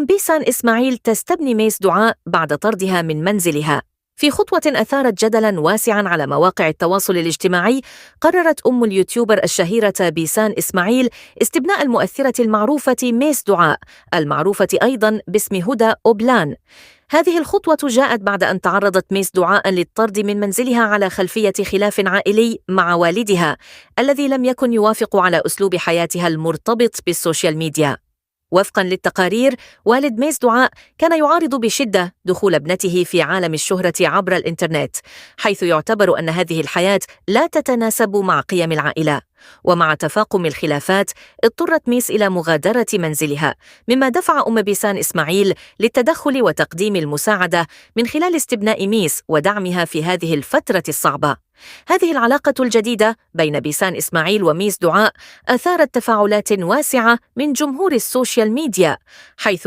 بيسان إسماعيل تستبني ميس دعاء بعد طردها من منزلها. في خطوة أثارت جدلاً واسعاً على مواقع التواصل الاجتماعي، قررت اليوتيوبر الشهيرة بيسان إسماعيل استبناء المؤثرة المعروفة ميس دعاء، المعروفة أيضاً باسم هدى أوبلان. هذه الخطوة جاءت بعد أن تعرضت ميس دعاء للطرد من منزلها على خلفية خلاف عائلي مع والدها، الذي لم يكن يوافق على أسلوب حياتها المرتبط بالسوشيال ميديا. وفقاً للتقارير، والد ميس دعاء كان يعارض بشدة دخول ابنته في عالم الشهرة عبر الإنترنت، حيث يعتبر أن هذه الحياة لا تتناسب مع قيم العائلة. ومع تفاقم الخلافات، اضطرت ميس إلى مغادرة منزلها، مما دفع بيسان إسماعيل للتدخل وتقديم المساعدة من خلال استبناء ميس ودعمها في هذه الفترة الصعبة. هذه العلاقة الجديدة بين بيسان إسماعيل وميس دعاء أثارت تفاعلات واسعة من جمهور السوشيال ميديا، حيث